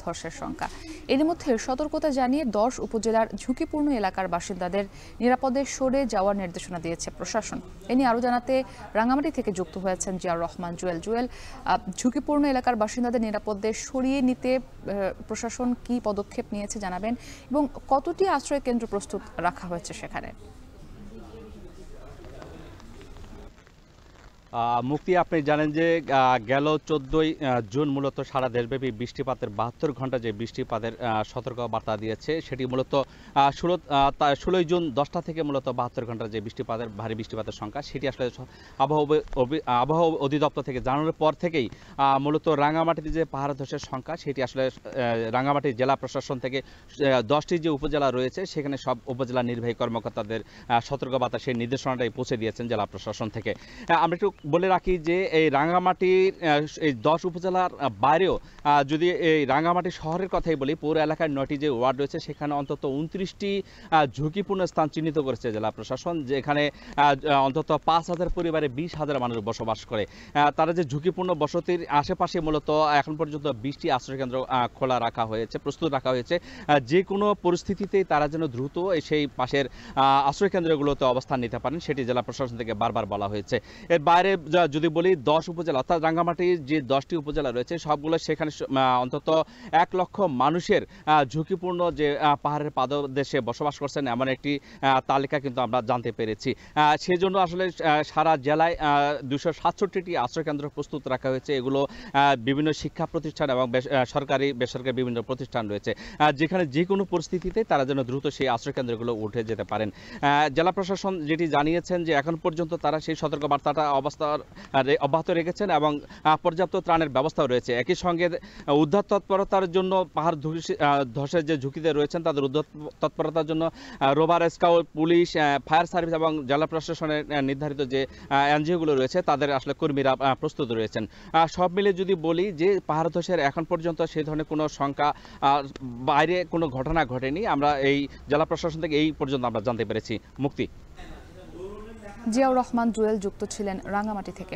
ধসের শঙ্কা। এর মধ্যে সতর্কতা জানিয়ে 10 উপজেলার ঝুঁকিপূর্ণ এলাকার বাসিন্দাদের নিরাপদে সরে যাওয়ার নির্দেশনা দিয়েছে প্রশাসন। এ নিয়ে আরও জানাতে রাঙামাটি থেকে যুক্ত হয়েছেন জিয়াউর রহমান জুয়েল। ঝুঁকিপূর্ণ এলাকার বাসিন্দাদের নিরাপদে সরিয়ে নিতে প্রশাসন কি পদক্ষেপ নিয়েছে জানাবেন, এবং কতটি আশ্রয় কেন্দ্র প্রস্তুত রাখা হয়েছে সেখানে? মুক্তি, আপনি জানেন যে গেল 14ই জুন মূলত সারা দেশব্যাপী বৃষ্টিপাতের 72 ঘন্টা যে বৃষ্টিপাতের সতর্ক বার্তা দিয়েছে, সেটি মূলত 16ই জুন 10টা থেকে মূলত 72 ঘন্টার যে ভারী বৃষ্টিপাতের সংখ্যা, সেটি আসলে আবহাওয়া অধিদপ্তর থেকে জানানোর পর থেকেই মূলত রাঙামাটিতে যে পাহাড় ধসের সংখ্যা, সেটি আসলে রাঙামাটি জেলা প্রশাসন থেকে 10টি যে উপজেলা রয়েছে সেখানে সব উপজেলা নির্বাহী কর্মকর্তাদের সতর্কবার্তা সেই নির্দেশনাটাই পৌঁছে দিয়েছেন জেলা প্রশাসন থেকে। আমরা একটু বলে রাখি যে এই রাঙামাটির এই 10 উপজেলার বাইরেও যদি এই রাঙামাটি শহরের কথাই বলি, পৌর এলাকার 9টি যে ওয়ার্ড রয়েছে সেখানে অন্তত 29টি ঝুঁকিপূর্ণ স্থান চিহ্নিত করেছে জেলা প্রশাসন, যেখানে অন্তত 5,000 পরিবারে 20,000 মানুষ বসবাস করে। তারা যে ঝুঁকিপূর্ণ বসতির আশেপাশে মূলত এখন পর্যন্ত 20টি আশ্রয়কেন্দ্র খোলা রাখা হয়েছে, প্রস্তুত রাখা হয়েছে, যে কোনো পরিস্থিতিতেই তারা যেন দ্রুত সেই পাশের আশ্রয়কেন্দ্রগুলোতে অবস্থান নিতে পারেন, সেটি জেলা প্রশাসন থেকে বারবার বলা হয়েছে। এর বাইরে যদি বলি 10 উপজেলা, অর্থাৎ রাঙ্গামাটির যে 10টি উপজেলা রয়েছে সবগুলো, সেখানে অন্তত 1 লক্ষ মানুষের ঝুঁকিপূর্ণ যে পাহাড়ের পাদদেশে বসবাস করছেন এমন একটি তালিকা কিন্তু আমরা জানতে পেরেছি। সেজন্য আসলে সারা জেলায় 267টি আশ্রয়কেন্দ্র প্রস্তুত রাখা হয়েছে। এগুলো বিভিন্ন শিক্ষা প্রতিষ্ঠান এবং সরকারি বেসরকারি বিভিন্ন প্রতিষ্ঠান রয়েছে, যেখানে যে কোনো পরিস্থিতিতে তারা যেন দ্রুত সেই আশ্রয়কেন্দ্রগুলো উঠে যেতে পারেন। জেলা প্রশাসন যেটি জানিয়েছেন যে এখন পর্যন্ত তারা সেই সতর্কবার্তাটা অব্যাহত রেখেছেন এবং পর্যাপ্ত ত্রাণের ব্যবস্থাও রয়েছে। একই সঙ্গে উদ্ধার তৎপরতার জন্য পাহাড় ধসের যে ঝুঁকিতে রয়েছেন তাদের উদ্ধার তৎপরতার জন্য rover scout, police, fire service এবং জেলা প্রশাসনের নির্ধারিত যে এনজিওগুলো রয়েছে তাদের আসলে কর্মীরা প্রস্তুত রয়েছেন। সব মিলে যদি বলি যে পাহাড় ধসের এখন পর্যন্ত সেই ধরনের কোনো শঙ্কা বাইরে কোনো ঘটনা ঘটেনি, আমরা এই জেলা প্রশাসন থেকে এই পর্যন্ত আমরা জানতে পেরেছি। মুক্তি। জিয়াউর রহমান জুয়েল যুক্ত ছিলেন রাঙামাটি থেকে।